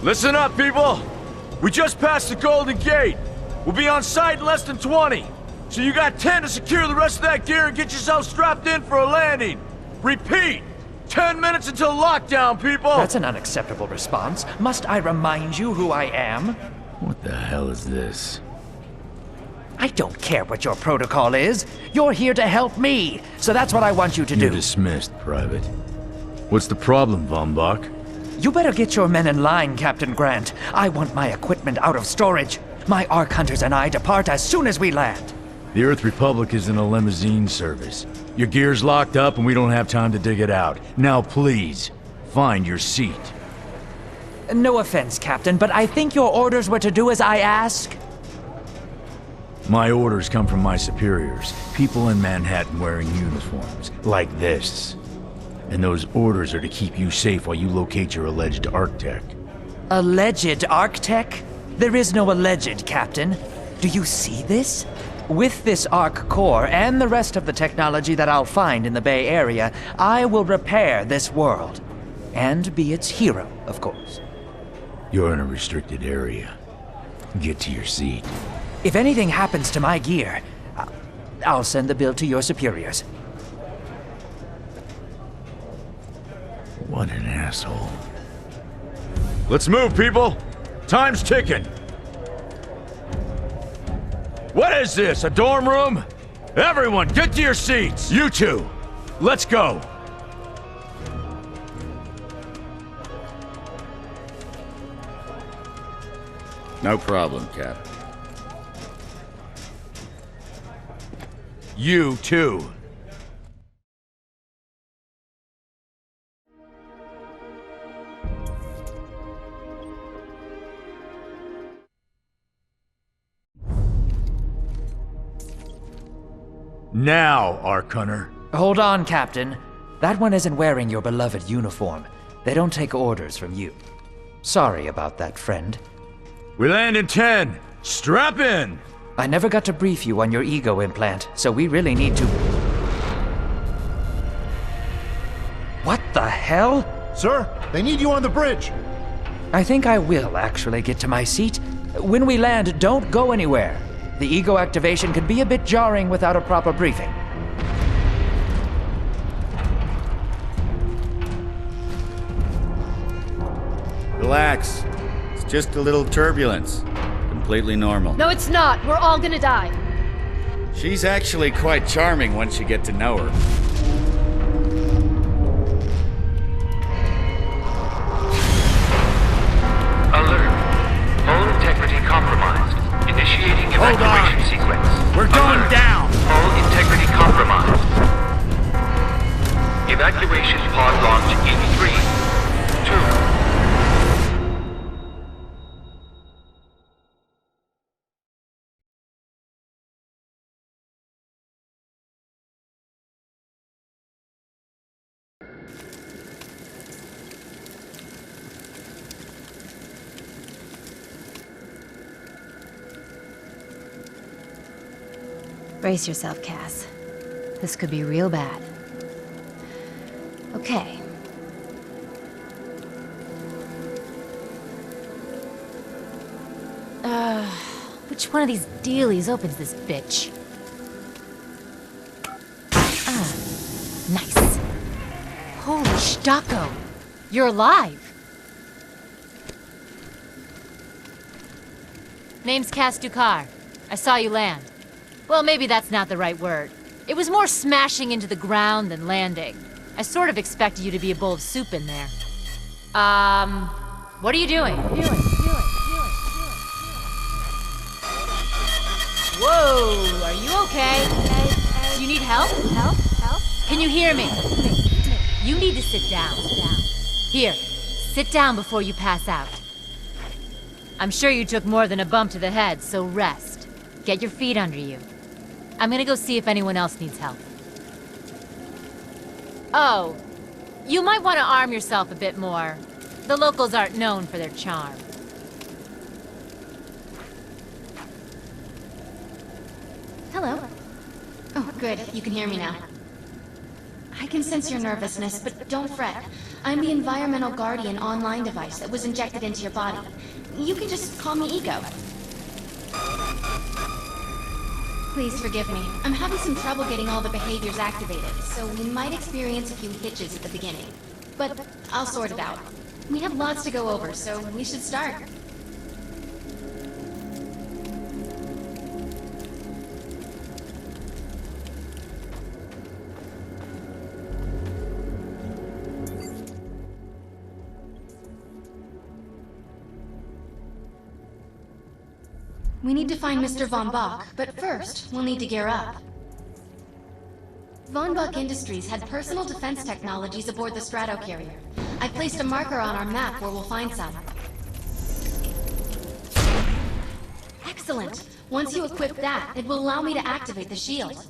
Listen up, people! We just passed the Golden Gate. We'll be on site in less than 20. So you got 10 to secure the rest of that gear and get yourself strapped in for a landing. Repeat! 10 minutes until lockdown, people! That's an unacceptable response. Must I remind you who I am? What the hell is this? I don't care what your protocol is. You're here to help me, so that's what I want you to You're do. dismissed, Private. What's the problem, Von Bach? You better get your men in line, Captain Grant. I want my equipment out of storage. My Ark Hunters and I depart as soon as we land. The Earth Republic is in a limousine service. Your gear's locked up and we don't have time to dig it out. Now please, find your seat. No offense, Captain, but I think your orders were to do as I ask. My orders come from my superiors. People in Manhattan wearing uniforms, like this. And those orders are to keep you safe while you locate your alleged Arctech. Alleged Arctech? There is no alleged, Captain. Do you see this? With this Ark core and the rest of the technology that I'll find in the Bay Area, I will repair this world. And be its hero, of course. You're in a restricted area. Get to your seat. If anything happens to my gear, I'll send the bill to your superiors. What an asshole. Let's move, people! Time's ticking! What is this, a dorm room? Everyone, get to your seats! You two, let's go! No problem, Cap. You too. Now, Ark Hunter. Hold on, Captain. That one isn't wearing your beloved uniform. They don't take orders from you. Sorry about that, friend. We land in 10. Strap in! I never got to brief you on your ego implant, so we really need to... What the hell? Sir, they need you on the bridge. I think I will actually get to my seat. When we land, don't go anywhere. The ego activation can be a bit jarring without a proper briefing. Relax. It's just a little turbulence. Completely normal. No, it's not. We're all gonna die. She's actually quite charming once you get to know her. Alert. Hull integrity compromised. Initiating evacuation sequence. We're going Alert. down! Hull integrity compromised. Evacuation pod launch in 3, 2... Brace yourself, Cass. This could be real bad. Okay. Which one of these dealies opens this bitch? Nice. Holy Stocko! You're alive! Name's Cass Ducar. I saw you land. Well, maybe that's not the right word. It was more smashing into the ground than landing. I sort of expected you to be a bowl of soup in there. What are you doing? Whoa, are you okay? You need help? Help? Can you hear me? You need to sit down. Here, sit down before you pass out. I'm sure you took more than a bump to the head, so rest. Get your feet under you. I'm gonna go see if anyone else needs help. Oh, you might want to arm yourself a bit more. The locals aren't known for their charm. Hello. Oh, good. You can hear me now. I can sense your nervousness, but don't fret. I'm the environmental guardian online device that was injected into your body. You can just call me Ego. Please forgive me. I'm having some trouble getting all the behaviors activated, so we might experience a few hitches at the beginning. But I'll sort it out. We have lots to go over, so we should start. We need to find Mr. Von Bach, but first, we'll need to gear up. Von Bach Industries had personal defense technologies aboard the Stratocarrier. I placed a marker on our map where we'll find some. Excellent! Once you equip that, it will allow me to activate the shield.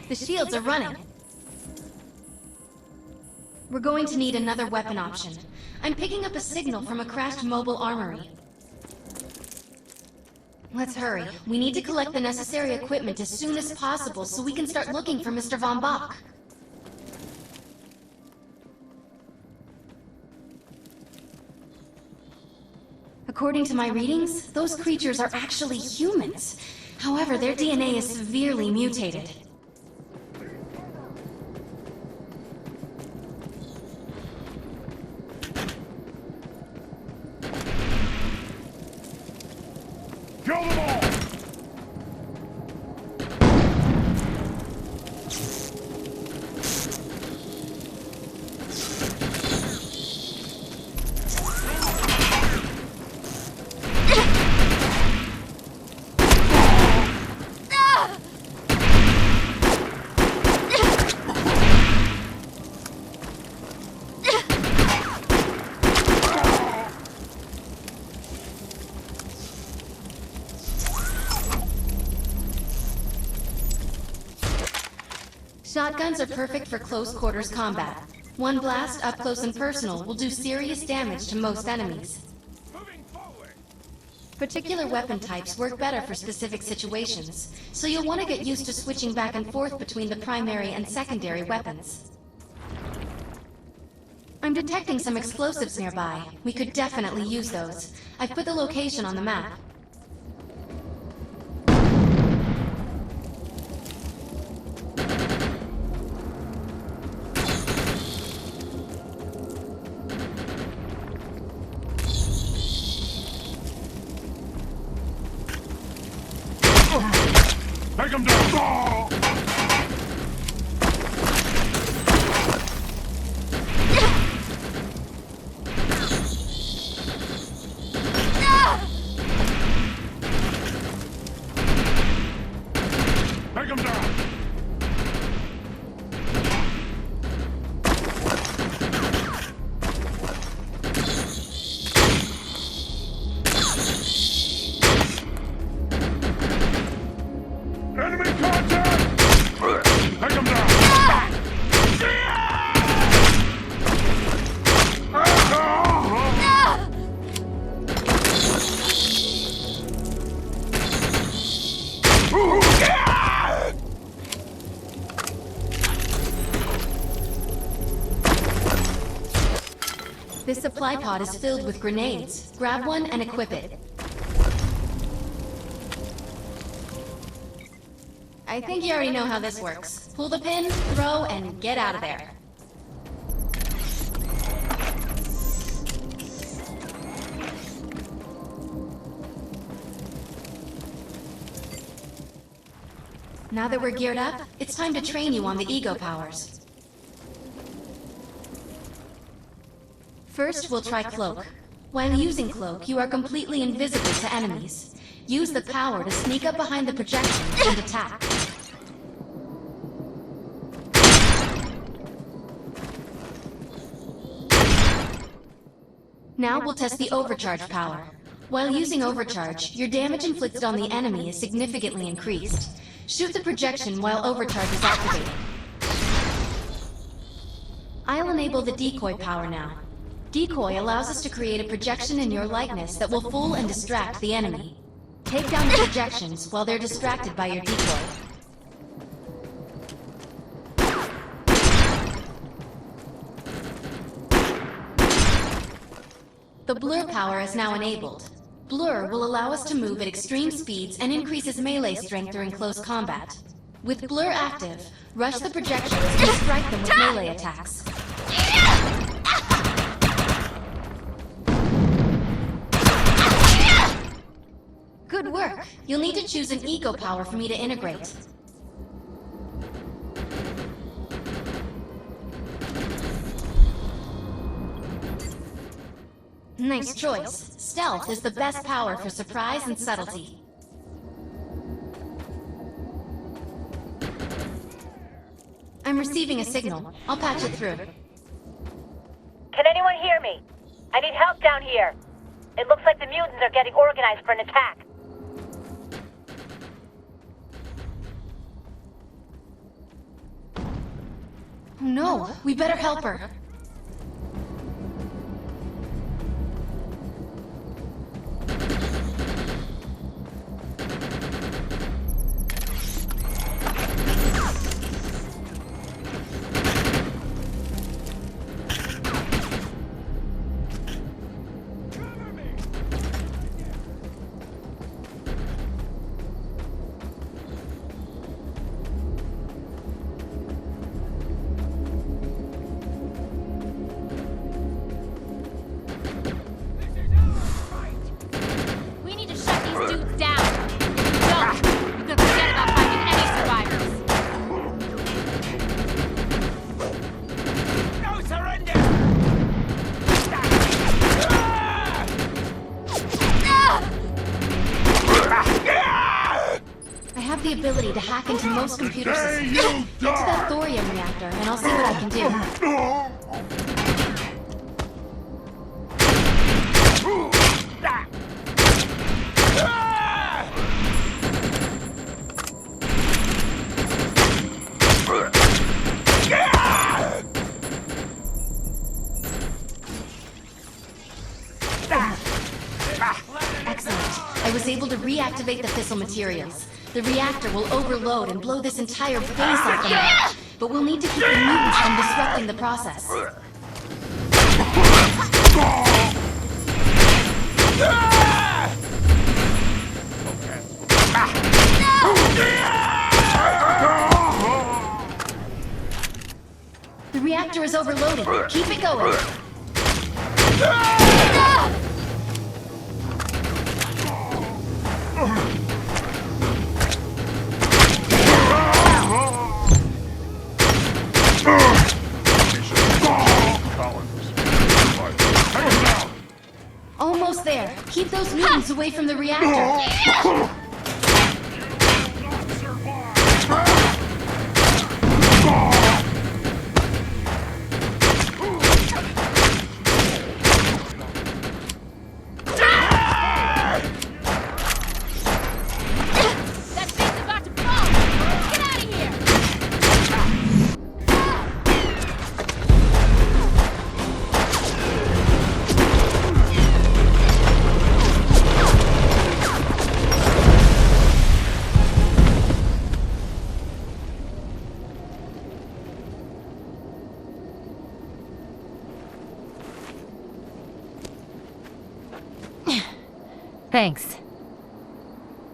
The shields are running. We're going to need another weapon option. I'm picking up a signal from a crashed mobile armory. Let's hurry. We need to collect the necessary equipment as soon as possible so we can start looking for Mr. Von Bach. According to my readings, those creatures are actually humans. However, their DNA is severely mutated. Kill them all! Shotguns are perfect for close quarters combat. One blast up close and personal will do serious damage to most enemies. Particular weapon types work better for specific situations, so you'll want to get used to switching back and forth between the primary and secondary weapons. I'm detecting some explosives nearby. We could definitely use those. I've put the location on the map. Take him down! Take him down! Enemy contact! Take him down! This supply pod is filled with grenades. Grab one and equip it. I think you already know how this works. Pull the pin, throw, and get out of there. Now that we're geared up, it's time to train you on the ego powers. First, we'll try Cloak. While using Cloak, you are completely invisible to enemies. Use the power to sneak up behind the projection and attack. Now we'll test the overcharge power. While using overcharge, your damage inflicted on the enemy is significantly increased. Shoot the projection while overcharge is activated. I'll enable the decoy power now. Decoy allows us to create a projection in your likeness that will fool and distract the enemy. Take down the projections while they're distracted by your decoy. The blur power is now enabled. Blur will allow us to move at extreme speeds and increases melee strength during close combat. With blur active, rush the projections and strike them with melee attacks. Good work. You'll need to choose an ego power for me to integrate. Nice choice. Stealth is the best power for surprise and subtlety. I'm receiving a signal. I'll patch it through. Can anyone hear me? I need help down here. It looks like the mutants are getting organized for an attack. Oh no, we better help her. The ability to hack into most computer systems. Get to that thorium reactor, and I'll see what I can do. Excellent. I was able to reactivate the fissile materials. The reactor will overload and blow this entire base off the map, but we'll need to keep the mutants from disrupting the process. The reactor is overloaded. Keep it going. Almost there. Keep those mutants away from the reactor. Thanks.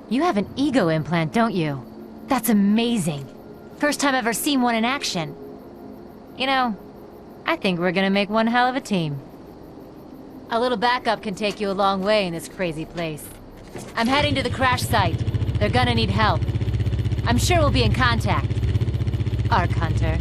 You have an ego implant, don't you? That's amazing. First time I've ever seen one in action. You know, I think we're gonna make one hell of a team. A little backup can take you a long way in this crazy place. I'm heading to the crash site. They're gonna need help. I'm sure we'll be in contact. Arc Hunter.